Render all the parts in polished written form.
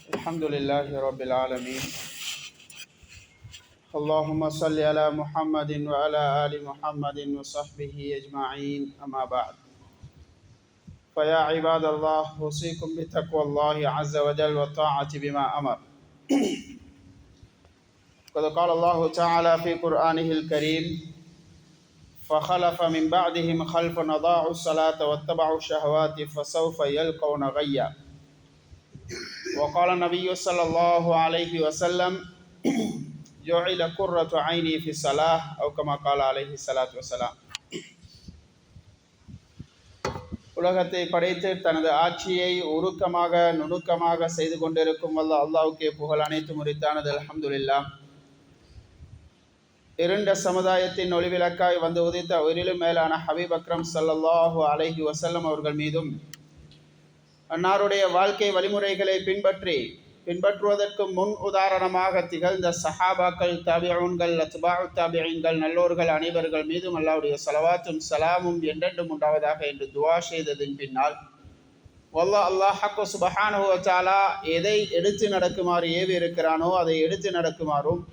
الحمد لله رب العالمين. اللهم صل على محمد وعلى آل محمد وصحبه أجمعين. أما بعد، فيا عباد الله، أوصيكم بتقوى الله عز وجل والطاعة بما أمر. قد قال الله تعالى في قرآنه الكريم: فخلف من بعدهم خلف أضاعوا الصلاة واتبعوا الشهوات فسوف يلقون غيا. وقال النبي صلى الله عليه وسلم: جعل قرة عيني في الصلاة أو كما قال عليه الصلاة والسلام. உலகத்தை படைத்து தனது ஆட்சியை உருக்கமாக நுணுக்கமாக செய்து கொண்டிருக்கும் அல்லாஹ்வுக்கே புகழ் அனைத்து முறித்தானது. அல்ஹம்துலில்லாஹ். இருண்ட சமுதாயத்தின் ஒளிவிளக்காய் வந்து உதித்த உயிரிலும் மேலான ஹபீப் அக்ரம் ஸல்லல்லாஹு அலைஹி வஸல்லம் அவர்கள் மீதும், அன்னாருடைய வாழ்க்கை வழிமுறைகளை பின்பற்றுவதற்கு முன் உதாரணமாக திகழ்ந்த சஹாபாக்கள், தாபிஊன்கள், அத்பாஉ தாபிஈன்கள், நல்லோர்கள் அனைவர்கள் மீதும் அல்லாஹ்வுடைய ஸலவாத்தும் ஸலாமும் என்றென்றும் உண்டாவதாக என்று துஆ செய்ததின் பின்னால், அல்லாஹ் சுப்ஹானஹு வ தஆலா எதை எடுத்து நடக்குமாறு ஏவி இருக்கிறானோ அதை எடுத்து நடக்குமாறும்,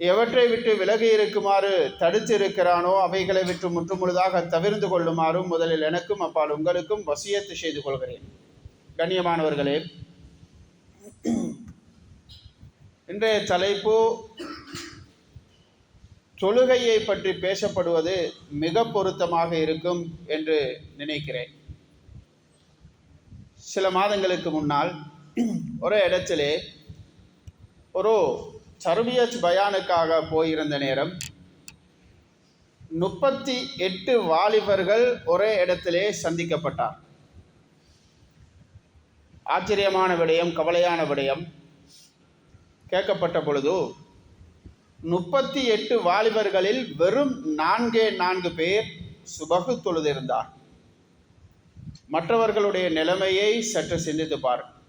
எவற்றை விட்டு விலகி இருக்குமாறு தடுத்து இருக்கிறானோ அவைகளை விட்டு முற்றுமுழுதாக தவிர்ந்து கொள்ளுமாறும் முதலில் எனக்கும் அப்பால் உங்களுக்கும் வசியத்து செய்து கொள்கிறேன். கண்ணியமானவர்களே, இன்றைய தலைப்பு தொழுகையை பற்றி பேசப்படுவது மிக பொருத்தமாக இருக்கும் என்று நினைக்கிறேன். சில மாதங்களுக்கு முன்னால் ஒரு இடத்திலே ஒரு தர்பியத் பயானுக்காக போயிருந்த நேரம் 38 வாலிபர்கள் ஒரே இடத்திலே சந்திக்கப்பட்டார். ஆச்சரியமான விடயம், கவலையான விடயம். கேட்கப்பட்ட பொழுது 38 வாலிபர்களில் வெறும் 4 பேர் சுபகு தொழுதிருந்தார். மற்றவர்களுடைய நிலைமையை சற்று சிந்தித்து பாருங்கள்.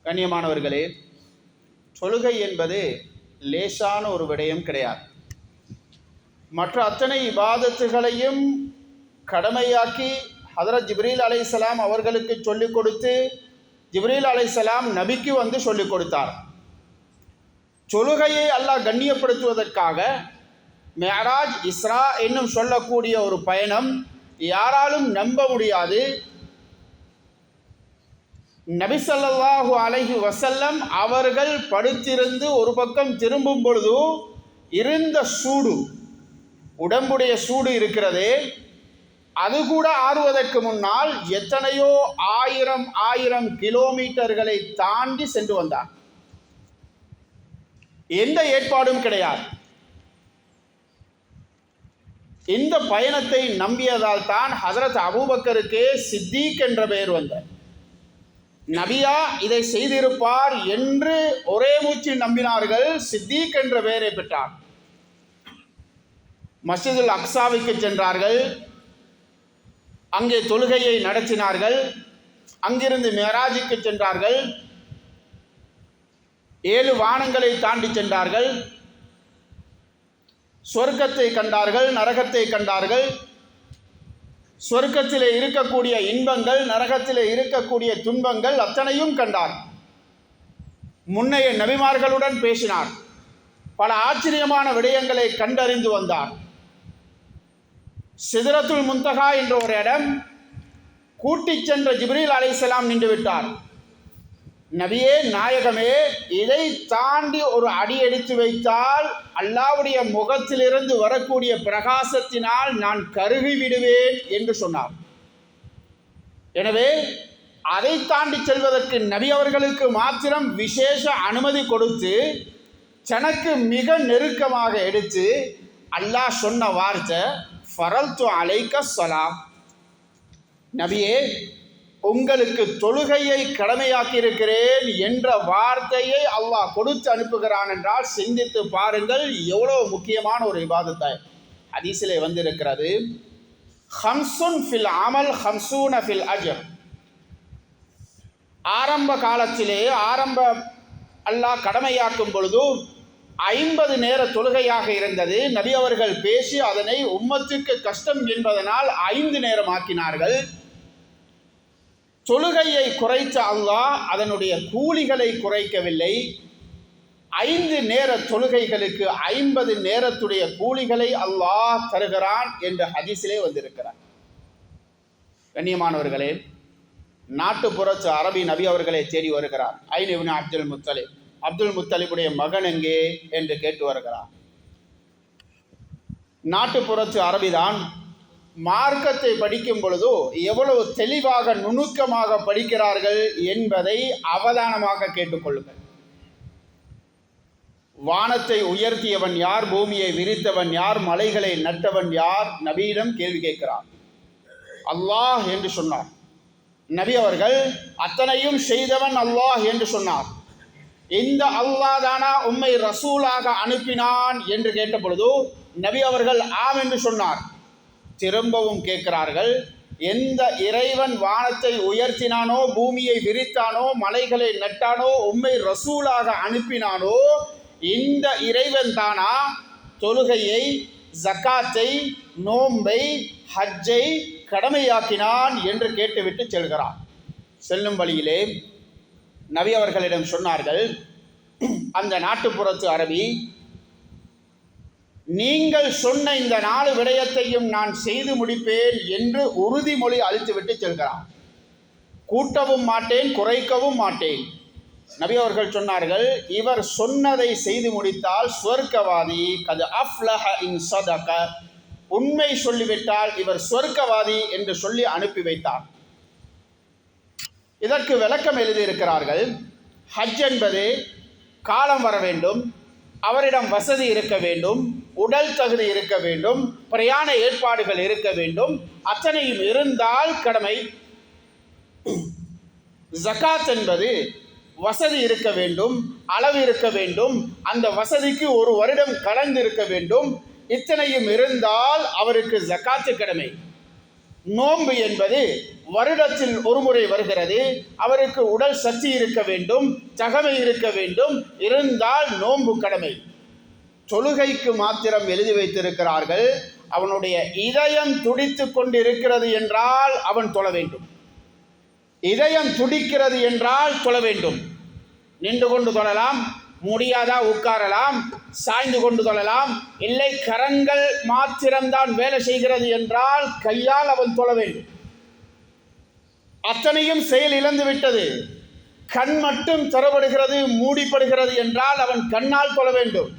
கண்ணியமானவர்களே, தொழுகை என்பது லேசான ஒரு விடயம் கிடையாது. மற்ற அத்தனை இபாதத்துகளையும் கடமையாக்கி ஹதரத் ஜிப்ரீல் அலைஹிஸ்ஸலாம் அவர்களுக்கு சொல்லிக் கொடுத்து, ஜிப்ரீல் அலைஹிஸ்ஸலாம் நபிக்கு வந்து சொல்லிக் கொடுத்தார். தொழுகையை அல்லாஹ் கண்ணியப்படுத்துவதற்காக மிஅராஜ், இஸ்ரா என்னும் சொல்லக்கூடிய ஒரு பயணம் யாராலும் நம்ப முடியாது. நபி ஸல்லல்லாஹு அலைஹி வஸல்லம் அவர்கள் படுத்திருந்து ஒரு பக்கம் திரும்பும் பொழுது இருந்த சூடு, உடம்புடைய சூடு இருக்கிறதே, அது கூட ஆறுவதற்கு முன்னால் எத்தனையோ ஆயிரம் கிலோமீட்டர்களை தாண்டி சென்று வந்தார். எந்த ஏற்பாடும் கிடையாது. இந்த பயணத்தை நம்பியதால் தான் ஹஜரத் அபூபக்கருக்கு சித்தீக் என்ற பெயர் வந்தார். நபியா இதை செய்திருப்பார் என்று ஒரே மூச்சில் நம்பினார்கள். சித்தீக் என்ற பெயரை பெற்றார். மஸ்ஜிதுல் அக்ஸாவுக்கு சென்றார்கள். அங்கே தொழுகையை நடத்தினார்கள். அங்கிருந்து மிஅராஜுக்கு சென்றார்கள். 7 வானங்களை தாண்டி சென்றார்கள். சொர்க்கத்தை கண்டார்கள், நரகத்தை கண்டார்கள். சொர்க்கத்திலே இருக்கக்கூடிய இன்பங்கள், நரகத்திலே இருக்கக்கூடிய துன்பங்கள் அத்தனையும் கண்டார். முன்னைய நபிமார்களுடன் பேசினார். பல ஆச்சரியமான விடயங்களை கண்டறிந்து வந்தார். சிதறத்துல் முன்தகா என்ற ஒரு இடம், கூட்டிச் சென்ற ஜிப்ரீல் அலைஹிஸ்ஸலாம் நின்று விட்டார். நபியே, நாயகமே, இதை தாண்டி ஒரு அடி எடுத்து வைத்தால் அல்லாஹ்வுடைய முகத்திலிருந்து வரக்கூடிய பிரகாசத்தினால் நான் கருகி விடுவேன் என்று சொன்னார். எனவே அதை தாண்டி செல்வதற்கு நபி அவர்களுக்கு மாத்திரம் விசேஷ அனுமதி கொடுத்து தனக்கு மிக நெருக்கமாக எடுத்து அல்லாஹ் சொன்ன வார்த்தை, ஃபரல்து அலைக்க ஸலாம், நபியே, உங்களுக்கு தொழுகையை கடமையாக்கி இருக்கிறேன் என்ற வார்த்தையை அல்லாஹ் கொடுத்து அனுப்புகிறான் என்றால் சிந்தித்து பாருங்கள், எவ்வளவு முக்கியமான ஒரு இபாதத்தாய். ஹதீஸிலே வந்திருக்கிறது, ஹம்சுன் ஃபில் அமல் ஹம்சூன ஃபில் அஜர். ஆரம்ப காலத்திலே அல்லாஹ் கடமையாக்கும் பொழுது 50 நேர தொழுகையாக இருந்தது. நபி அவர்கள் பேசி அதனை உம்மத்துக்கு கஷ்டம் என்பதனால் 5 நேரம் ஆக்கினார்கள். தொழுகையை குறைத்த அல்லாஹ் அதனுடைய கூலிகளை குறைக்கவில்லை. 5 நேர தொழுகைகளுக்கு 50 நேரத்துடைய கூலிகளை அல்லாஹ் தருகிறான் என்று ஹதீஸிலே வந்திருக்கிறார். கண்ணியமானவர்களே, நாட்டுப்புறத்து அரபி நபி அவர்களை தேடி வருகிறார். ஐன் இப்னு அப்துல் முத்தலிப், அப்துல் முத்தலிபுடைய மகன் எங்கே என்று கேட்டு வருகிறார். நாட்டுப்புறத்து அரபிதான் மார்க்கத்தை படிக்கும் பொழுது எவ்வளவு தெளிவாக நுணுக்கமாக படிக்கிறார்கள் என்பதை அவதானமாக கேட்டுக்கொள்ளுங்கள். வானத்தை உயர்த்தியவன் யார், பூமியை விரித்தவன் யார், மலைகளை நட்டவன் யார்? நபியிடம் கேள்வி கேட்கிறார். அல்லாஹ் என்று சொன்னார். நபி அவர்கள் அத்தனையும் செய்தவன் அல்லாஹ் என்று சொன்னார். இந்த அல்லாஹ் தானா உம்மை ரசூலாக அனுப்பினான் என்று கேட்ட பொழுது நபி அவர்கள் ஆம் என்று சொன்னார். திரும்பவும் கேட்கிறார்கள், எந்த இறைவன் வானத்தை உயர்த்தினானோ, பூமியை விரித்தானோ, மலைகளை நட்டானோ, உம்மை ரசூலாக அனுப்பினானோ இந்த இறைவன் தானா தொழுகையை, ஜக்காத்தை, நோன்பை, ஹஜ்ஜை கடமையாக்கினான் என்று கேட்டுவிட்டு செல்கிறார். செல்லும் வழியிலே நபி அவர்களிடம் சொன்னார்கள், அந்த நாட்டுப்புறத்து அரபி, நீங்கள் சொன்ன இந்த 4 விடயத்தையும் நான் செய்து முடிப்பேன் என்று உறுதிமொழி அளித்துவிட்டு செல்கிறார். கூட்டவும் மாட்டேன், குறைக்கவும் மாட்டேன். நபி அவர்கள் சொன்னார்கள், இவர் சொன்னதை செய்து முடித்தால் சொர்க்கவாதி, கது அஃப்லஹ இன் ஸதக, உண்மை சொல்லிவிட்டால் இவர் சொர்க்கவாதி என்று சொல்லி அனுப்பி வைத்தார். இதற்கு விளக்கம் எழுதியிருக்கிறார்கள். ஹஜ் என்பது காலம் வர வேண்டும், அவரிடம் வசதி இருக்க வேண்டும், உடல் தகுதி இருக்க வேண்டும், பிரயாண ஏற்பாடுகள் இருக்க வேண்டும். அத்தனையும் இருந்தால் கடமை. ஜகாத் என்பது வசதி இருக்க வேண்டும், அளவு இருக்க வேண்டும், அந்த வசதிக்கு 1 வருடம் கடந்து இருக்க வேண்டும். இத்தனையும் இருந்தால் அவருக்கு ஜகாத்து கடமை. நோன்பு என்பது வருடத்தில் 1 முறை வருகிறது, அவருக்கு உடல் சக்தி இருக்க வேண்டும், தகமை இருக்க வேண்டும், இருந்தால் நோன்பு கடமை. தொழுகைக்கு மாத்திரம் எழுதி வைத்திருக்கிறார்கள், அவனுடைய இதயம் துடித்து கொண்டு இருக்கிறது என்றால் அவன் தொழ வேண்டும். இதயம் துடிக்கிறது என்றால் தொழ வேண்டும். நின்று கொண்டு தொழலாம், முடியாதா உட்காரலாம், சாய்ந்து கொண்டு தொழலாம். இல்லை, கரங்கள் மாத்திரம்தான் வேலை செய்கிறது என்றால் கையால் அவன் தொழ வேண்டும். அத்தனையும் செயல் இழந்து விட்டது, கண் மட்டும் திறப்படுகிறது, மூடிப்படுகிறது என்றால் அவன் கண்ணால் தொழ வேண்டும்.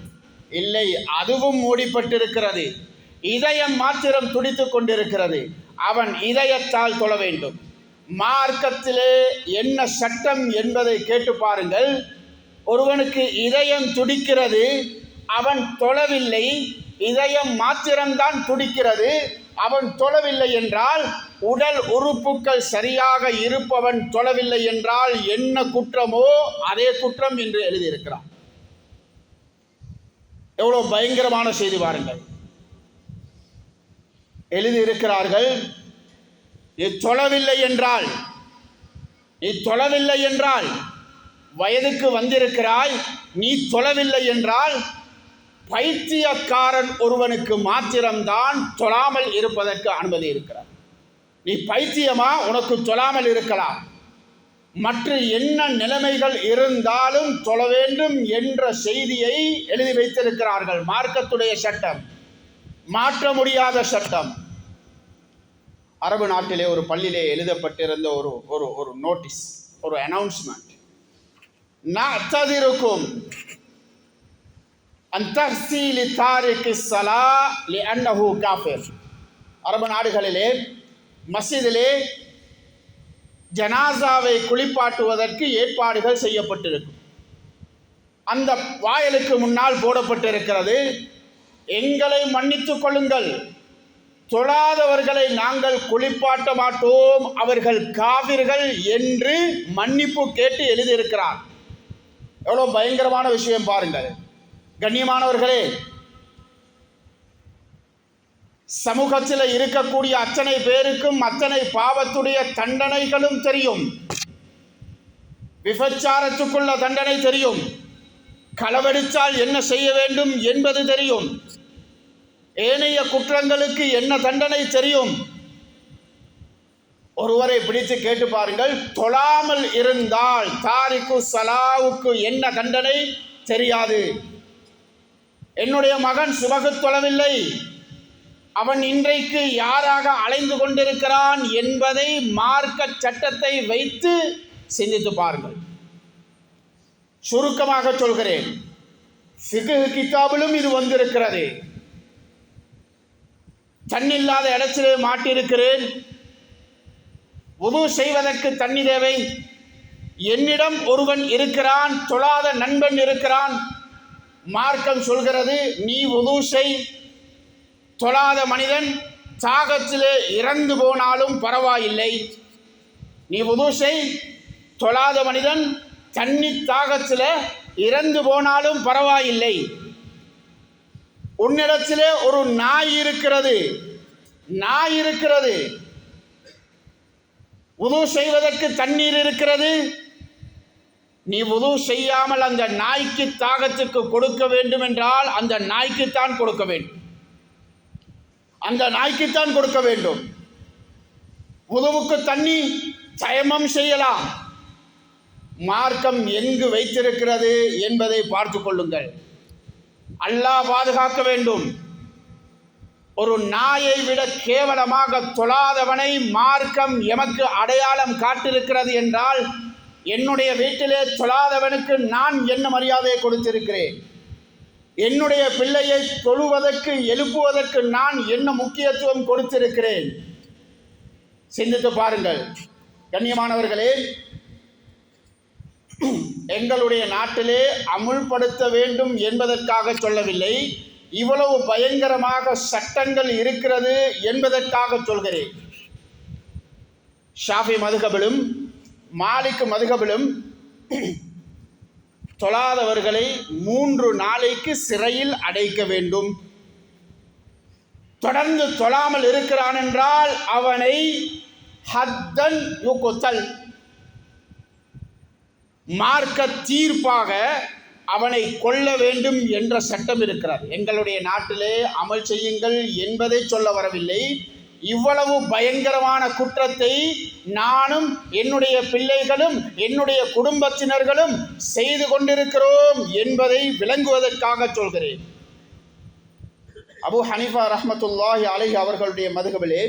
இல்லை, அதுவும் மூடிப்பட்டிருக்கிறது, இதயம் மாத்திரம் துடித்து கொண்டிருக்கிறது, அவன் இதயத்தால் தொழ வேண்டும். மார்க்கத்திலே என்ன சட்டம் என்பதை கேட்டு பாருங்கள். ஒருவனுக்கு இதயம் துடிக்கிறது, அவன் தொழவில்லை, இதயம் மாத்திரம்தான் துடிக்கிறது, அவன் தொழவில்லை என்றால், உடல் உறுப்புகள் சரியாக இருப்பவன் தொழவில்லை என்றால் என்ன குற்றமோ அதே குற்றம் என்று எழுதியிருக்கிறான். எவ்வளவு பயங்கரமான செய்தி பாருங்கள். எழுதியிருக்கிறார்கள், நீ தொழவில்லை என்றால் வயதுக்கு வந்திருக்கிறாய், நீ தொழவில்லை என்றால் பைத்தியக்காரன் ஒருவனுக்கு மாத்திரம்தான் தொழாமல் இருப்பதற்கு அனுமதி இருக்கிறார். நீ பைத்தியமா, உனக்கு தொழாமல் இருக்கலாம். மற்ற என்ன நிலைமைகள் இருந்தாலும் தொழ வேண்டும் என்ற செய்தியை எழுதி வைத்திருக்கிறார்கள். மார்க்கத்துடைய சட்டம், மாற்ற முடியாத சட்டம். அரபு நாட்டிலே ஒரு பள்ளியிலே எழுதப்பட்டிருந்த ஒரு நோட்டீஸ், ஒரு அனௌன்ஸ்மெண்ட், நஅ்ததிருக்கும் அன் தஹ்சீலி தாரிகி ஸலா லிஅன்னஹு காஃபிர். அரபு நாடுகளிலே மஸ்ஜிதிலே ஜனாசாவை குளிப்பாட்டுவதற்கு ஏற்பாடுகள் செய்யப்பட்டிருக்கும். அந்த வாயிலுக்கு முன்னால் போடப்பட்டிருக்கிறது, எங்களை மன்னித்துக் கொள்ளுங்கள், தொழாதவர்களை நாங்கள் குளிப்பாட்ட மாட்டோம், அவர்கள் காவிர்கள் என்று மன்னிப்பு கேட்டு எழுதியிருக்கிறார். எவ்வளவு பயங்கரமான விஷயம் பாருங்கள். கண்ணியமானவர்களே, சமூகத்தில் இருக்கக்கூடிய அத்தனை பேருக்கும் அத்தனை பாவத்துடைய தண்டனைகளும் தெரியும். விபச்சாரத்துக்குள்ள தண்டனை தெரியும், களவெடுத்தால் என்ன செய்ய வேண்டும் என்பது தெரியும், ஏனைய குற்றங்களுக்கு என்ன தண்டனை தெரியும். ஒருவரை பிடித்து கேட்டு பாருங்கள், தொழாமல் இருந்தால் தாரிக்கு சலாவுக்கு என்ன தண்டனை தெரியாது. என்னுடைய மகன் சுபகு தொழவில்லை, அவன் இன்றைக்கு யாராக அலைந்து கொண்டிருக்கிறான் என்பதை மார்க்க சட்டத்தை வைத்து சிந்தித்து பாருங்கள். சுருக்கமாக சொல்கிறேன், ஃபிக்ஹ் கிதாபிலும் இது வந்திருக்கிறது. தண்ணில்லாத இடத்திலே மாட்டிருக்கிறேன், வுது செய்வதற்கு தண்ணி தேவை, என்னிடம் ஒருவன் இருக்கிறான், தொழாத நண்பன் இருக்கிறான். மார்க்கம் சொல்கிறது, நீ வுது செய், தொழாத மனிதன் தாகத்திலே இறந்து போனாலும் பரவாயில்லை. நீ வுது செய், தொழாத மனிதன் தண்ணி தாகத்தில் இறந்து போனாலும் பரவாயில்லை. உன்னிடத்திலே ஒரு நாய் இருக்கிறது, வுது செய்வதற்கு தண்ணீர் இருக்கிறது, நீ வுது செய்யாமல் அந்த நாய்க்கு தாகத்துக்கு கொடுக்க வேண்டும் என்றால் அந்த நாய்க்குத்தான் கொடுக்க வேண்டும், வுதுவுக்கு தண்ணி தயமம் செய்யலாம். மார்க்கம் எங்கு வைத்திருக்கிறது என்பதை பார்த்து கொள்ளுங்கள். அல்லாஹ் பாதுகாக்க வேண்டும். ஒரு நாயை விட கேவலமாக தொழாதவனை மார்க்கம் எமக்கு அடையாளம் காட்டிருக்கிறது என்றால், என்னுடைய வீட்டிலே தொழாதவனுக்கு நான் என்ன மரியாதையை கொடுத்திருக்கிறேன், என்னுடைய பிள்ளையை தொழுவதற்கு எழுப்புவதற்கு நான் என்ன முக்கியத்துவம் கொடுத்திருக்கிறேன். சிந்தித்து பாருங்கள். கண்ணியமானவர்களே, எங்களுடைய நாட்டிலே அமுல்படுத்த வேண்டும் என்பதற்காக சொல்லவில்லை, இவ்வளவு பயங்கரமாக சட்டங்கள் இருக்கிறது என்பதற்காக சொல்கிறேன். ஷாஃபி மதுஹபிலும் மாலிக் மதுஹபிலும் தொழாதவர்களை 3 நாளைக்கு சிறையில் அடைக்க வேண்டும். தொடர்ந்து தொழாமல் இருக்கிறான் என்றால் அவனை ஹத்தன் யுக்தல், மார்க்க தீர்ப்பாக அவனை கொல்ல வேண்டும் என்ற சட்டம் இருக்கிறது. எங்களுடைய நாட்டிலே அமல் செய்யுங்கள் என்பதை சொல்ல வரவில்லை. இவ்வளவு பயங்கரமான குற்றத்தை நானும் என்னுடைய பிள்ளைகளும் என்னுடைய குடும்பத்தினர்களும் செய்து கொண்டிருக்கிறோம் என்பதை விளங்குவதற்காக சொல்கிறேன். அபு ஹனீஃபா ரஹ்மத்துல்லாஹி அலைஹி அவர்களுடைய மதுஹபிலே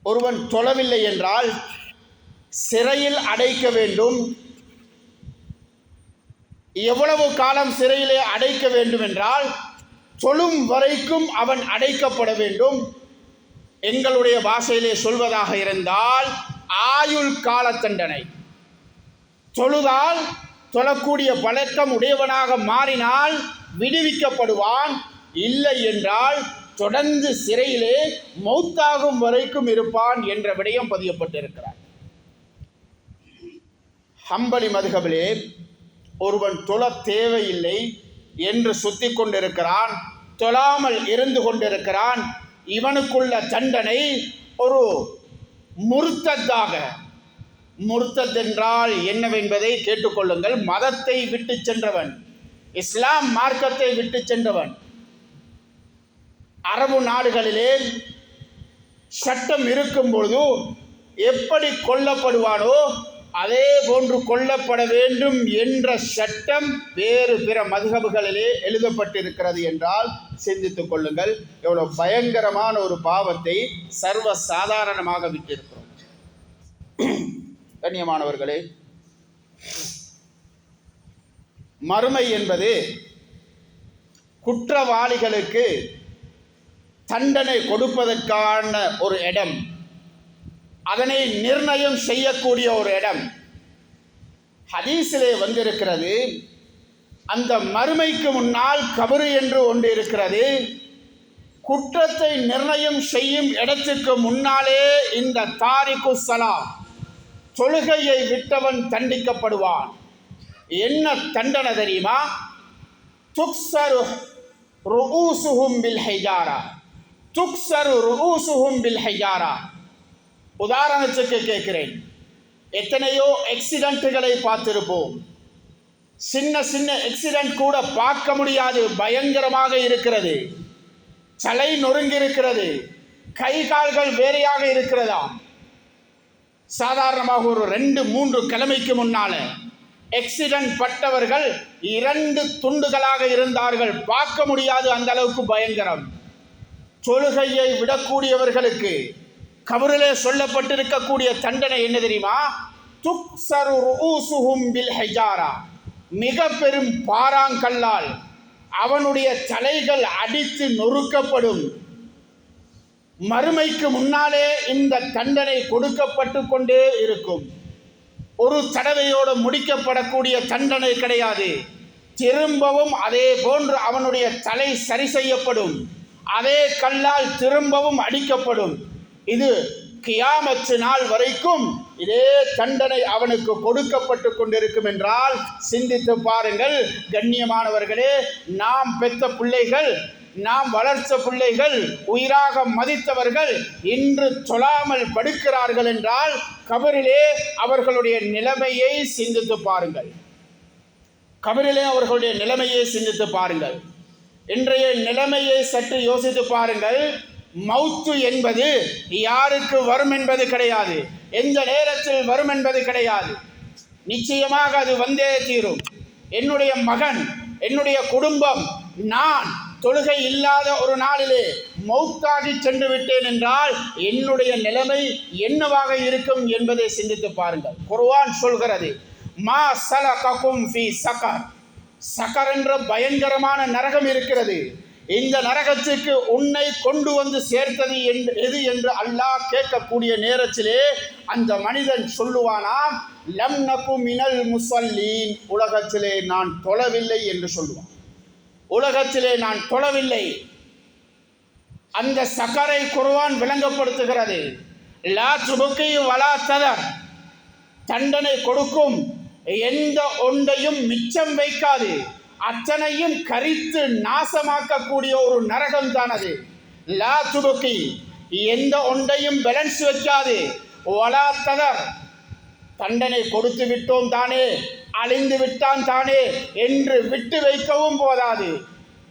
ஒருவன் தொழவில்லை என்றால் சிறையில் அடைக்க வேண்டும். எவ்வளவு காலம் சிறையிலே அடைக்க வேண்டும் என்றால், தொழும் வரைக்கும் அவன் அடைக்கப்பட வேண்டும். எங்களுடைய பாஷையிலே சொல்வதாக இருந்தால் ஆயுள் கால தண்டனை. தொழுதால் தொழக்கூடிய பழக்கம் உடையவனாக மாறினால் விடுவிக்கப்படுவான், இல்லை என்றால் தொடர்ந்து சிறையிலே மௌத்தாகும் வரைக்கும் இருப்பான் என்ற விடயம் பதியப்பட்டிருக்கிறார். ஹம்பலி மதுஹபிலே ஒருவன் தொழ தேவையில்லை என்று சுத்தி கொண்டிருக்கிறான், தொழாமல் இருந்து கொண்டிருக்கிறான். இவனுக்குள்ள தண்டனை ஒரு முர்த்தத்தாக, முர்த்தத் என்றால் என்னவென்பதை கேட்டுக்கொள்ளுங்கள். மதத்தை விட்டு சென்றவன், இஸ்லாம் மார்க்கத்தை விட்டு சென்றவன். அரபு நாடுகளிலே சட்டம் இருக்கும் பொழுது எப்படி கொல்லப்படுவானோ அதே போன்று கொல்லப்பட வேண்டும் என்ற சட்டம் வேறு பிற மதுஹபுகளிலே எழுதப்பட்டிருக்கிறது என்றால் சிந்தித்துக் கொள்ளுங்கள். எவ்வளவு பயங்கரமான ஒரு பாவத்தை சர்வ சாதாரணமாக விட்டிருக்கிறோம். கண்ணியமானவர்களே, மறுமை என்பது குற்றவாளிகளுக்கு தண்டனை கொடுப்பதற்கான ஒரு இடம், அதனை நிர்ணயம் செய்யக்கூடிய ஒரு இடம். ஹதீஸிலே வந்திருக்கிறது, அந்த மறுமைக்கு முன்னால் கபரு என்று ஒன்று இருக்கிறது. குற்றத்தை நிர்ணயம் செய்யும் இடத்துக்கு முன்னாலே இந்த தாரிக்கு ஸலாம், தொழுகையை விட்டவன் தண்டிக்கப்படுவான். என்ன தண்டனை தெரியுமா? துக்ஸரு ருஊசுஹும் பில் ஹிஜாரா, துக்ஸரு ருஊசுஹும் பில் ஹிஜாரா. உதாரணத்துக்கு கேட்கிறேன், எத்தனையோ ஆக்சிடென்ட்டுகளை பார்த்திருப்போம். சின்ன சின்ன ஆக்சிடென்ட் கூட பார்க்க முடியாது, பயங்கரமாக இருக்கிறது. தலை நொறுங்கி இருக்கிறது, கை கால்கள் வேறையாக இருக்கிறதா. சாதாரணமாக ஒரு 2-3 கிழமைக்கு முன்னால ஆக்சிடென்ட் பட்டவர்கள் 2 துண்டுகளாக இருந்தார்கள். பார்க்க முடியாது, அந்த அளவுக்கு பயங்கரம். தொழுகையை விடக்கூடியவர்களுக்கு கபரிலே சொல்லப்பட்டிருக்கக்கூடிய தண்டனை என்ன தெரியுமா? துக்ஸரு ரூஸுஹும் பில் ஹிஜாரா, மிக பெரும் பாறாங்கல்லால் அவனுடைய தலைகள் அடித்து நொறுக்கப்படும். மறுமைக்கு முன்னாலே இந்த தண்டனை கொடுக்கப்பட்டு கொண்டே இருக்கும். ஒரு தடவையோடு முடிக்கப்படக்கூடிய தண்டனை கிடையாது. திரும்பவும் அதே போன்று அவனுடைய தலை சரி செய்யப்படும். அதே கல்லால் திரும்பவும் அடிக்கப்படும். இது கியாமத்து நாள் வரைக்கும் இதே தண்டனை அவனுக்கு கொடுக்கப்பட்டு கொண்டிருக்கும் என்றால் சிந்தித்து பாருங்கள். கண்ணியமானவர்களே, நாம் பெற்ற பிள்ளைகள், நாம் வளர்த்த பிள்ளைகள், உயிராக மதித்தவர்கள் இன்று தொழாமல் படுக்கிறார்கள் என்றால் கபரிலே அவர்களுடைய நிலைமையை சிந்தித்து பாருங்கள். கபரிலே அவர்களுடைய நிலைமையை சிந்தித்து பாருங்கள். இன்றைய நிலைமையை சற்று யோசித்து பாருங்கள். மௌத்து என்பது யாருக்கு வரும் என்பது கிடையாது, எந்த நேரத்தில் வரும் என்பது கிடையாது. நிச்சயமாக அது வந்தே தீரும். என்னுடைய மகன், என்னுடைய குடும்பம், நான் தொழுகை இல்லாத ஒரு நாளிலே மௌத்தாகி சென்று விட்டேன் என்றால் என்னுடைய நிலைமை என்னவாக இருக்கும் என்பதை சிந்தித்து பாருங்கள். குர்ஆன் சொல்கிறது, மா ஸலககும் ஃபீ ஸகர். சகர் என்ற பயங்கரமான நரகம் இருக்கிறது. இந்த நரகத்துக்கு உன்னை கொண்டு வந்து சேர்த்தது எது என்று அல்லாஹ் கேட்கக்கூடிய நேரத்திலே அந்த மனிதன் சொல்லுவானாம், லம் நகு மினல் முஸல்லீன், உலகத்திலே நான் தொழவில்லை என்று சொல்லுவான். உலகத்திலே நான் தொழவில்லை. அந்த சக்கரை குர்ஆன் விளங்கப்படுத்துகிறது. லா துபகி வலா ததர், தண்டனை கொடுக்கும், எந்த ஒன்றையும் மிச்சம் வைக்காது, அத்தனையும் கரித்து நாசமாக்கக்கூடிய ஒரு நரகம் தான் அது. லா துபகி, எந்த ஒன்றையும் பேலன்ஸ் வைக்காது. வலா ததர், தண்டனை கொடுத்து விட்டோம் தானே, அழிந்து விட்டான் தானே என்று விட்டு வைக்கவும் போதாது.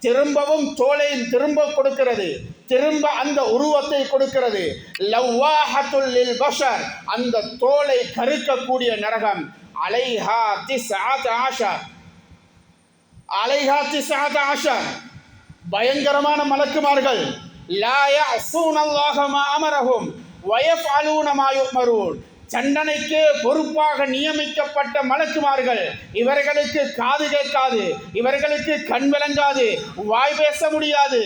திரும்பவும் தோலை திரும்ப கொடுக்கிறது, திரும்ப அந்த உருவத்தை கொடுக்கிறது. லவ்வாஹத்துல் லில் பஷர், அந்த தோலை கருக்கக்கூடிய நரகம். அலைஹா திஸ்அத் ஆஷர், அலைஹா திஸ்அத் ஆஷர், பயங்கரமான மலக்குமார்கள். லா யஸூனல்லாஹ மா அமரஹும் வ யஃஅலூன மா யுமரூன், தண்டனைக்கு பொறுப்பாக நியமிக்கப்பட்ட மலக்குமார்கள். இவர்களுக்கு காது கேட்காது, இவர்களுக்கு கண் விளங்காது, வாய் பேச முடியாது.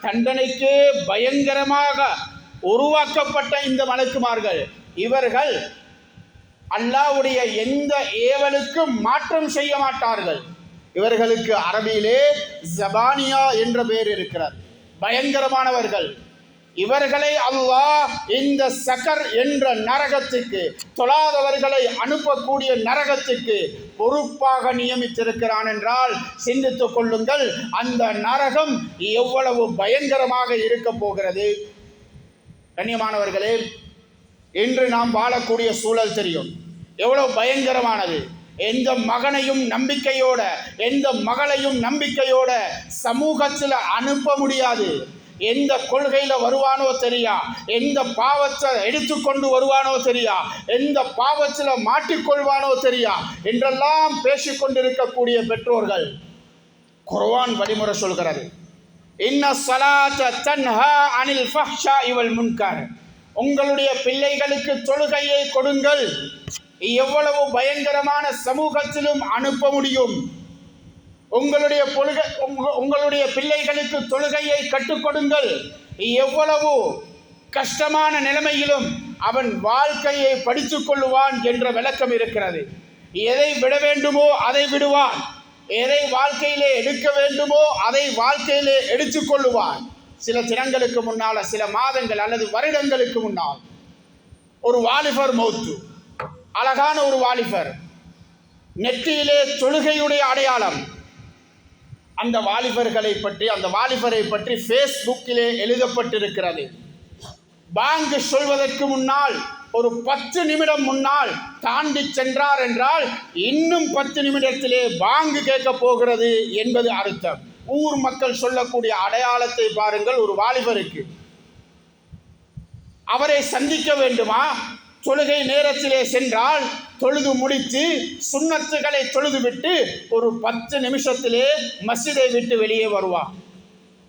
தண்டனைக்கு பயங்கரமாக உருவாக்கப்பட்ட இந்த மலக்குமார்கள், இவர்கள் அல்லாஹ்வுடைய எந்த ஏவலுக்கும் மாற்றம் செய்ய மாட்டார்கள். இவர்களுக்கு அரபியிலே ஜபானியா என்ற பெயர் இருக்கிறது. பயங்கரமானவர்கள். இவர்களை அல்லாஹ் இந்த சக்கர் என்ற நரகத்துக்கு, தொழாதவர்களை அனுப்பக்கூடிய நரகத்துக்கு பொறுப்பாக நியமித்திருக்கிறான் என்றால் சிந்தித்துக் கொள்ளுங்கள், அந்த நரகம் எவ்வளவு பயங்கரமாக இருக்க போகிறது. கண்ணியமானவர்களே, இன்று நாம் வாழக்கூடிய சூழல் தெரியும் எவ்வளவு பயங்கரமானது. எந்த மகனையும் நம்பிக்கையோட, எந்த மகளையும் நம்பிக்கையோட சமூகத்தில் அனுப்ப முடியாது. எந்த கொள்கையில் வருவானோ தெரியா, எந்த பாவத்தை எடுத்துக்கொண்டு வருவானோ தெரியா, எந்த பாவத்தில் மாட்டிக்கொள்வானோ தெரியா என்றெல்லாம் பேசிக்கொண்டிருக்கக்கூடிய பெற்றோர்கள், குர்ஆன் வழிமுறை சொல்கிறது, இன்ன ஸலாத்த தன்ஹா அனில் ஃபஹ்ஷாஇ வல் முன்கர், உங்களுடைய பிள்ளைகளுக்கு தொழுகையை கொடுங்கள். எவ்வளவு பயங்கரமான சமூகத்திலும் அனுப்ப முடியும். உங்களுடைய பிள்ளைகளுக்கு தொழுகையை கற்றுக் கொடுங்கள். எவ்வளவு கஷ்டமான நிலைமையிலும் அவன் வாழ்க்கையை படித்துக் கொள்ளுவான் என்ற விளக்கம் இருக்கிறது. எதை விட வேண்டுமோ அதை விடுவான், எதை வாழ்க்கையிலே எடுக்க வேண்டுமோ அதை வாழ்க்கையிலே எடுத்துக்கொள்ளுவான். சில தினங்களுக்கு முன்னால், சில மாதங்கள் அல்லது வருடங்களுக்கு முன்னால் ஒரு வாலிபர் மௌத்து, அழகான ஒரு வாலிபர், நெற்றியிலே தொழுகையுடைய அடையாளம். அந்த வாலிபரை பற்றி ஃபேஸ்புக்கிலே எழுதப்பட்டிருக்கிறது. பாங்கு சொல்வதற்கு முன்னால் ஒரு 10 நிமிடம் முன்னால் தாண்டி சென்றார் என்றால் இன்னும் 10 நிமிடத்திலே பாங்கு கேட்க போகிறது என்பது அர்த்தம். ஊர் மக்கள் சொல்லக்கூடிய அடையாளத்தை பாருங்கள். ஒரு வாலிபருக்கு அவரை சந்திக்க வேண்டுமா? தொழுகை நேரத்திலே சென்றால் தொழுது முடித்து சுன்னத்துகளை தொழுதுவிட்டு ஒரு 10 நிமிஷத்திலே மஸ்ஜிதை விட்டு வெளியே வருவார்.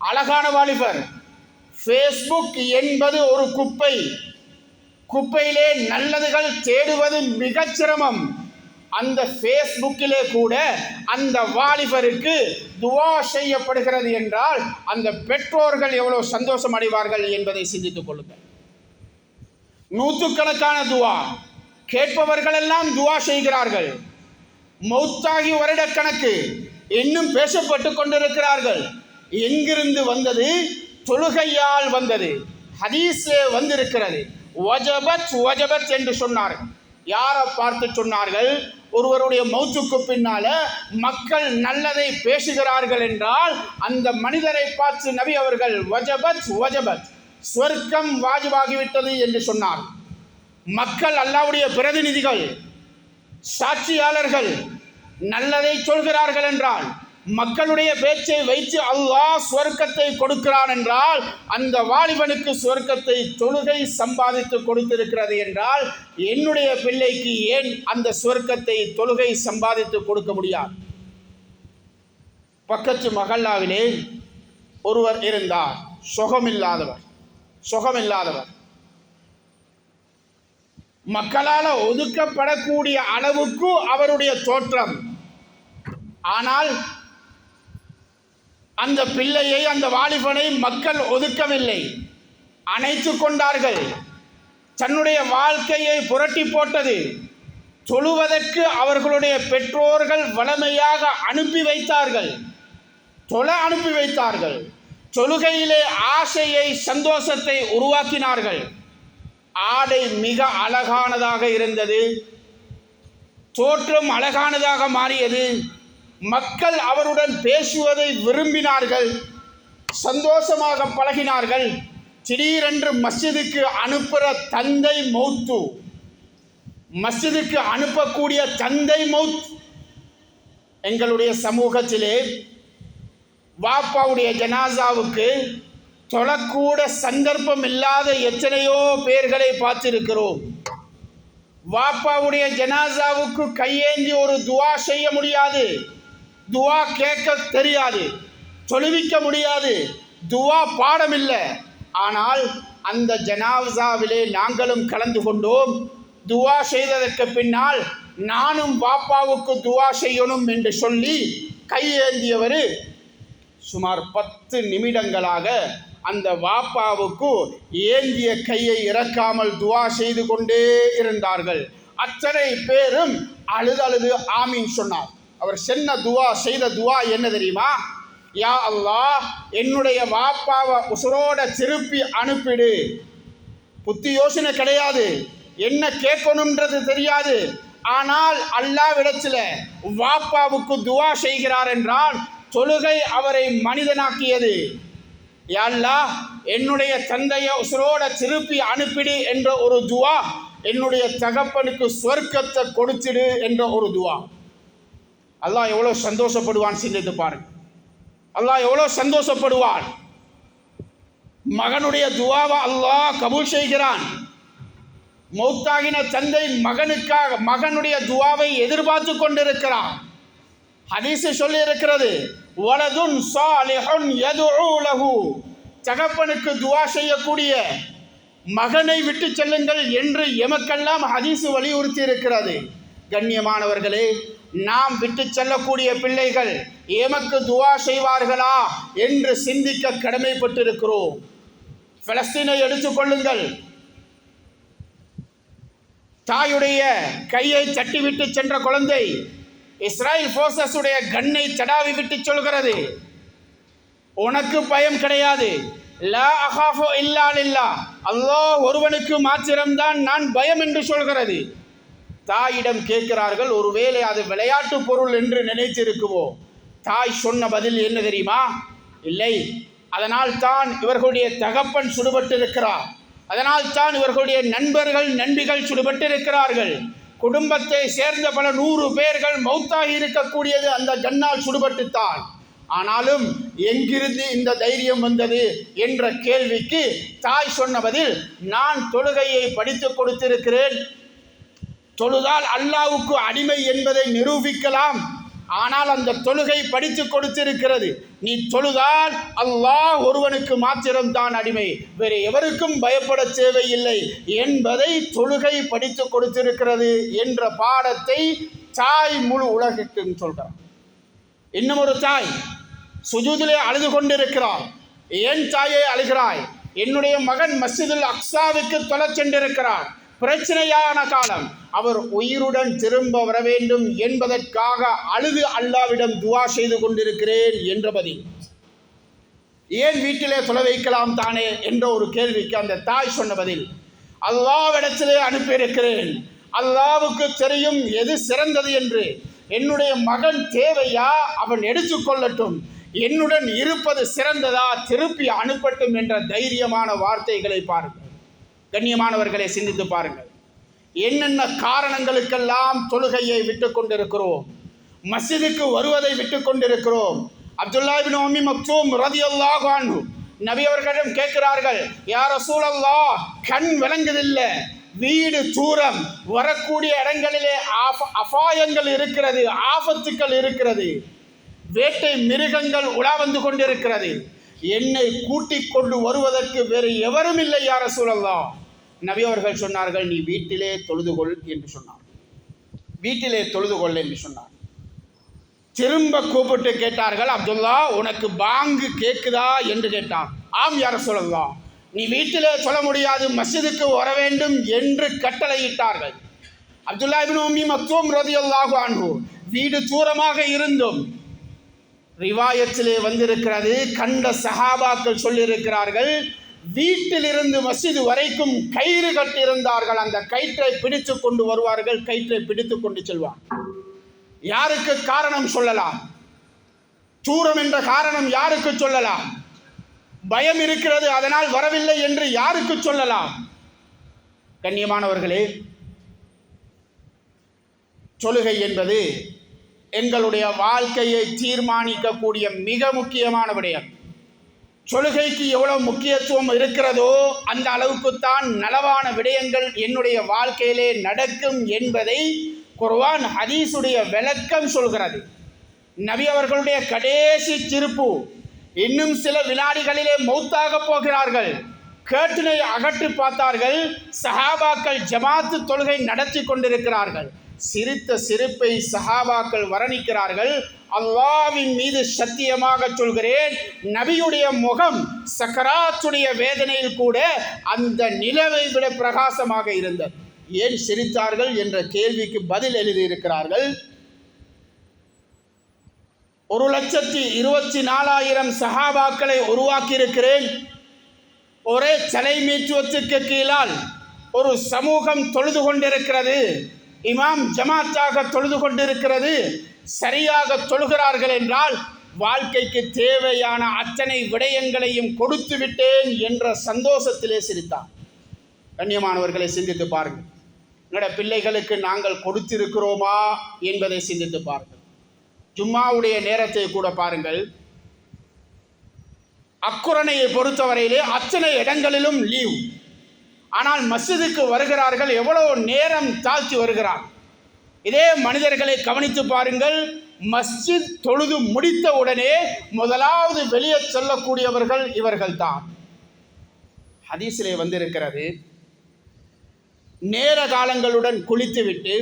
அழகான வாலிபர். ஃபேஸ்புக் என்பது ஒரு குப்பை. குப்பையிலே நல்லதுகள் தேடுவது மிகச் சிரமம். அந்த ஃபேஸ்புக்கிலே கூட அந்த வாலிபருக்கு துவா செய்யப்படுகிறது என்றால் அந்த பெற்றோர்கள் எவ்வளவு சந்தோஷம் அடைவார்கள் என்பதை சிந்தித்துக் கொள்ளுங்கள். நூற்றுக்கணக்கான துவா கேட்பவர்கள் எல்லாம் துவா செய்கிறார்கள். மௌத்தாகி வருடக்கணக்கு இன்னும் பேசப்பட்டு கொண்டிருக்கிறார்கள். எங்கிருந்து வந்தது? தொழுகையால் வந்தது. ஹதீஸே வந்திருக்கிறது. வஜபத் வஜபத் என்று சொன்னார்கள். யாரை பார்த்து சொன்னார்கள்? ஒருவருடைய மௌத்துக்கு பின்னால மக்கள் நல்லதை பேசுகிறார்கள் என்றால் அந்த மனிதரை பார்த்து நபி அவர்கள் வஜபத் வஜபத், சொர்க்கம் வாஜிபாகிவிட்டது என்று சொன்னார். மக்கள் அல்லாஹ்வுடைய பிரதிநிதிகள், சாட்சியாளர்கள் நல்லதை சொல்கிறார்கள் என்றால், மக்களுடைய பேச்சை வைத்து அல்லாஹ் சொர்க்கத்தை கொடுக்கிறான் என்றால், அந்த வாலிபனுக்கு சொர்க்கத்தை தொழுகை சம்பாதித்து கொடுத்திருக்கிறது என்றால் என்னுடைய பிள்ளைக்கு ஏன் அந்த சொர்க்கத்தை தொழுகை சம்பாதித்து கொடுக்க முடியாது? பக்கத்து மஹல்லாவிலே ஒருவர் இருந்தார், சுகமில்லாதவர். மக்களால் ஒதுக்கப்படக்கூடிய அளவுக்கு அவருடைய தோற்றம். ஆனால் அந்த பிள்ளையை, அந்த வாலிபனை மக்கள் ஒதுக்கவில்லை, அணைத்து கொண்டார்கள். தன்னுடைய வாழ்க்கையை புரட்டி போட்டது. தொழுவதற்கு அவர்களுடைய பெற்றோர்கள் வளமையாக அனுப்பி வைத்தார்கள், அனுப்பி வைத்தார்கள். தொழுகையிலே ஆசையை, சந்தோஷத்தை உருவாக்கினார்கள். ஆடை மிக அழகானதாக இருந்தது, தோற்றம் அழகானதாக மாறியது. மக்கள் அவருடன் பேசுவதை விரும்பினார்கள், சந்தோஷமாக பழகினார்கள். திடீரென்று மஸ்ஜிதுக்கு அனுப்புகிற தந்தை மௌத்து, மஸ்ஜிதுக்கு அனுப்பக்கூடிய தந்தை மௌத். எங்களுடைய சமூகத்திலே வாப்பாவுடைய ஜனாசாவுக்கு தொழக்கூட சந்தர்ப்பம் இல்லாத எத்தனையோ பேர்களை பார்த்திருக்கிறோம். வாப்பாவுடைய ஜனாசாவுக்கு கையேந்தி ஒரு துவா செய்ய முடியாது, துவா கேட்க தெரியாது, தொழுவிக்க முடியாது, துவா பாடம் இல்லை. ஆனால் அந்த ஜனாசாவிலே நாங்களும் கலந்து கொண்டோம். துவா செய்ததற்கு பின்னால் நானும் வாப்பாவுக்கு துவா செய்யணும் என்று சொல்லி கையேந்தியவர் சுமார் 10 நிமிடங்களாக அந்த வாப்பாவுக்கு ஏந்திய கையை இறக்காமல் துவா செய்து கொண்டே இருந்தார்கள். அத்தனை பேரும் அழுது ஆமீன் சொன்னார். அவர் செய்த துவா என்ன தெரியுமா? யா அல்லாஹ், என்னுடைய வாப்பாவை உசுரோட திருப்பி அனுப்பிடு. புத்தி யோசனை கிடையாது, என்ன கேட்கணும்ன்றது தெரியாது. ஆனால் அல்லாஹ்விடத்தில் வாப்பாவுக்கு துவா செய்கிறார் என்றால் தொழுகை அவரை மனிதனாக்கியது. யா அல்லாஹ், என்னுடைய தந்தையை உசுரோட திருப்பி அனுப்பிடு என்ற ஒரு துவா, என்னுடைய தகப்பனுக்கு சொர்க்கத்தை கொடுத்திடு என்ற ஒரு துவா. அல்லாஹ் எவ்வளோ சந்தோஷப்படுவான் சிந்தித்து பாருங்க. அல்லாஹ் எவ்வளோ சந்தோஷப்படுவான். மகனுடைய துவாவை அல்லாஹ் கபூல் செய்கிறான். மௌத்தாகின தந்தை மகனுடைய துவாவை எதிர்பார்த்து கொண்டிருக்கிறான். ஹதீஸ் சொல்லி இருக்கிறது, வலதுன் சாலிஹுன் யதுஉ லஹு, தகப்பனுக்கு துவா செய்யக்கூடிய மகனை விட்டு செல்லுங்கள் என்று எமக்கெல்லாம் ஹதீஸ் வலியுறுத்தி இருக்கிறது. கண்ணியமானவர்களே, நாம் விட்டு செல்லக்கூடிய பிள்ளைகள் எமக்கு துவா செய்வார்களா என்று சிந்திக்க கடமைப்பட்டிருக்கிறோம். பலஸ்தீனை எடுத்துக்கொள்ளுங்கள். தாயுடைய கையை தட்டிவிட்டு சென்ற குழந்தை இஸ்ரேல் போர்சஸ் உடைய கண்ணை தடாவி விட்டு சொல்கிறது, உனக்கு பயம் கிடையாது, லா அகாஃபு இல்லா லில்லாஹ், அல்லாஹ் ஒருவனுக்கு மாத்திரம்தான் நான் பயம் என்று சொல்கிறது. தாயிடம் கேட்கிறார்கள், ஒருவேளை அது விளையாட்டு பொருள் என்று நினைத்திருக்குவோ? தாய் சொன்ன பதில் என்ன தெரியுமா? இல்லை, அதனால் தான் இவர்களுடைய தகப்பன் சுடுபட்டிருக்கிறார், அதனால் தான் இவர்களுடைய நண்பர்கள் நண்பிகள் சுடுபட்டிருக்கிறார்கள், குடும்பத்தை சேர்ந்த பல 100 பேர்கள் மௌத்தாகி இருக்கக்கூடியது அந்த கண்ணால் சுடுபட்டுத்தான். ஆனாலும் எங்கிருந்து இந்த தைரியம் வந்தது என்ற கேள்விக்கு தாய் சொன்ன பதில், நான் தொழுகையை படித்து கொடுத்திருக்கிறேன். தொழுதால் அல்லாஹ்வுக்கு அடிமை என்பதை நிரூபிக்கலாம். ஆனால் அந்த தொழுகை படித்து கொடுத்திருக்கிறது. நீ தொழுதால் அல்லாஹ் ஒருவனுக்கு மாத்திரம்தான் அடிமை, வேறு எவருக்கும் பயப்பட தேவையில்லை என்பதை தொழுகை படித்து கொடுத்திருக்கிறது என்ற பாடத்தை தாய் முழு உலகிற்கு சொல்கிறார். இன்னும் ஒரு தாய் சுஜூதிலே அழுது கொண்டிருக்கிறார். ஏன் தாயை அழுகிறாய்? என்னுடைய மகன் மஸ்ஜிதுல் அக்ஸாவுக்கு தொழச் சென்றிருக்கிறார். பிரச்சனையான காலம், அவர் உயிருடன் திரும்ப வர வேண்டும் என்பதற்காக அழுது அல்லாவிடம் துவா செய்து கொண்டிருக்கிறேன் என்ற பதில். ஏன் வீட்டிலே தொலை வைக்கலாம் தானே என்ற ஒரு கேள்விக்கு அந்த தாய் சொன்ன பதில், அல்லாஹ்விடத்திலே அனுப்பியிருக்கிறேன். அல்லாஹ்வுக்கு தெரியும் எது சிறந்தது என்று. என்னுடைய மகன் தேவையா, அவன் எடுத்துக்கொள்ளட்டும். என்னுடன் இருப்பது சிறந்ததா, திருப்பி அனுப்பட்டும் என்ற தைரியமான வார்த்தைகளை பாருங்கள். கண்ணியமானவர்களை சிந்தித்து பாருங்கள். என்னென்ன காரணங்களுக்கெல்லாம் தொழுகையை விட்டு கொண்டிருக்கிறோம், மஸ்ஜிதுக்கு வருவதை விட்டு கொண்டிருக்கிறோம். அப்துல்லா இப்னு உம்மி மக்தூம் ரலியல்லாஹு அன்ஹு நபி அவர்களிடம் கேட்கிறார்கள், யா ரசூலல்லாஹ், கண் விளங்குதில்லை, வீடு தூரம், வரக்கூடிய இடங்களிலே அபாயங்கள் இருக்கிறது, ஆபத்துக்கள் இருக்கிறது, வேட்டை மிருகங்கள் உலா வந்து கொண்டிருக்கிறது, என்னை கூட்டிக் கொண்டு வருவதற்கு வேறு எவரும் இல்லை யா ரசூலல்லாஹ். நபி அவர்கள் சொன்னார்கள், நீ வீட்டிலே தொழுதுகொள் என்று சொன்னார். வீட்டிலே தொழுதுகொள் என்று சொன்னார். திரும்ப கூப்பிட்டு கேட்டார்கள், அப்துல்லா, உனக்கு பாங்கு கேட்குதா என்று கேட்டான். ஆம் யா ரசூலல்லாஹ். நீ வீட்டிலே சொல்ல முடியாது, மஸ்ஜிதுக்கு வர வேண்டும் என்று கட்டளையிட்டார்கள். அப்துல்லா இப்னு உம்மி மக்தூம் ரலியல்லாஹு அன்ஹு வீடு தூரமாக இருந்தும், ரிவாயத்திலே வந்திருக்கிறது, கண்ட சஹாபாக்கள் சொல்லியிருக்கிறார்கள், வீட்டிலிருந்து மஸ்ஜிது வரைக்கும் கயிறு கட்டியிருந்தார்கள். அந்த கயிற்றை பிடித்து கொண்டு வருவார்கள், கயிற்றை பிடித்து கொண்டு செல்வார். யாருக்கு காரணம் சொல்லலாம்? தூரம் என்ற காரணம் யாருக்கு சொல்லலாம்? பயம் இருக்கிறது அதனால் வரவில்லை என்று யாருக்கு சொல்லலாம்? கண்ணியமானவர்களே, தொழுகை என்பது எங்களுடைய வாழ்க்கையை தீர்மானிக்கக்கூடிய மிக முக்கியமான விடயம். தொழுகைக்கு எவ்வளவு முக்கியத்துவம் இருக்கிறதோ அந்த அளவுக்குத்தான் நலவான விடயங்கள் என்னுடைய வாழ்க்கையிலே நடக்கும் என்பதை குர்ஆன் ஹதீஸுடைய விளக்கம் சொல்கிறது. நபி அவர்களுடைய கடைசி திருப்பு, இன்னும் சில வினாடிகளிலே மௌத்தாக போகிறார்கள். கேட்டினை அகற்றி பார்த்தார்கள், சஹாபாக்கள் ஜமாத்து தொழுகை நடத்தி கொண்டிருக்கிறார்கள். சிரித்த சிரிப்பை சஹாபாக்கள் வர்ணிக்கிறார்கள். அல்லாஹ்வின் மீது சத்தியமாக சொல்கிறேன், நபியுடைய முகம் சக்கராத்துடைய வேதனையில் கூட அந்த நிலவை விட பிரகாசமாக இருந்தது. ஏன் சிரித்தார்கள் என்ற கேள்விக்கு பதில் எழுதியிருக்கிறார்கள். 1,24,000 சஹாபாக்களை உருவாக்கியிருக்கிறேன். ஒரே தலைமைத்துவத்துக்கு கீழால் ஒரு சமூகம் தொழுது கொண்டிருக்கிறது. இமாம் ஜமாத்தாக தொழுது கொண்டிருக்கிறது. சரியாக தொழுகிறார்கள் என்றால் வாழ்க்கைக்கு தேவையான அத்தனை விடயங்களையும் கொடுத்து விட்டேன் என்ற சந்தோஷத்திலே சிரித்தார். கண்ணியமானவர்களை சிந்தித்து பாருங்கள். எங்களோட பிள்ளைகளுக்கு நாங்கள் கொடுத்திருக்கிறோமா என்பதை சிந்தித்து பாருங்கள். ஜும்மாவுடைய நேரத்தை கூட பாருங்கள். அக்குரணையை பொறுத்தவரையிலே அத்தனை இடங்களிலும் லீவ். ஆனால் மஸ்ஜிதுக்கு வருகிறார்கள், எவ்வளவு நேரம் தாழ்த்தி வருகிறார். இதே மனிதர்களை கவனித்து பாருங்கள். மஸ்ஜித் தொழுது முடித்த உடனே முதலாவது வெளியே செல்லக்கூடியவர்கள் இவர்கள்தான். ஹதீஸிலே வந்திருக்கிறது, நேர காலங்களுடன் குளித்துவிட்டு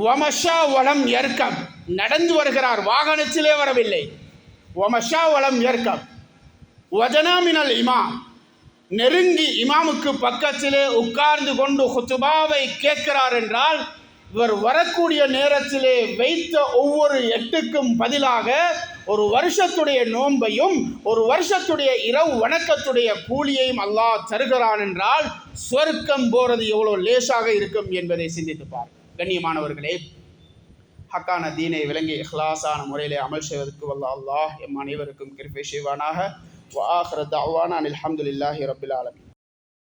வமஷா வலம் எர்க்கம் நடந்து வருகிறார், வாகனத்திலே வரவில்லை. வமஷா வலம் எர்க்கம் வஜனாமினல் இமாம், நெருங்கி இமாமுக்கு பக்கத்திலே உட்கார்ந்து கொண்டு ஹுத்துபாவை கேட்கிறார் என்றால், இவர் வரக்கூடிய நேரத்திலே வைத்த ஒவ்வொரு எட்டுக்கும் பதிலாக ஒரு வருஷத்துடைய நோன்பையும் ஒரு வருஷத்துடைய இரவு வணக்கத்துடைய கூலியையும் அல்லாஹ் தருகிறான் என்றால் சொர்க்கம் போறது எவ்வளோ லேசாக இருக்கும் என்பதை சிந்தித்துப்பார். கண்ணியமானவர்களே, ஹக்கான தீனை விளங்கி இஹ்லாஸான முறையிலே அமல் செய்வதற்கு வல்ல அல்லாஹ் எம் அனைவருக்கும் கிருபை செய்வானாக. வஆகிரு தஅவானா அல்ஹம்துலில்லாஹி ரப்பில் ஆலமீன்.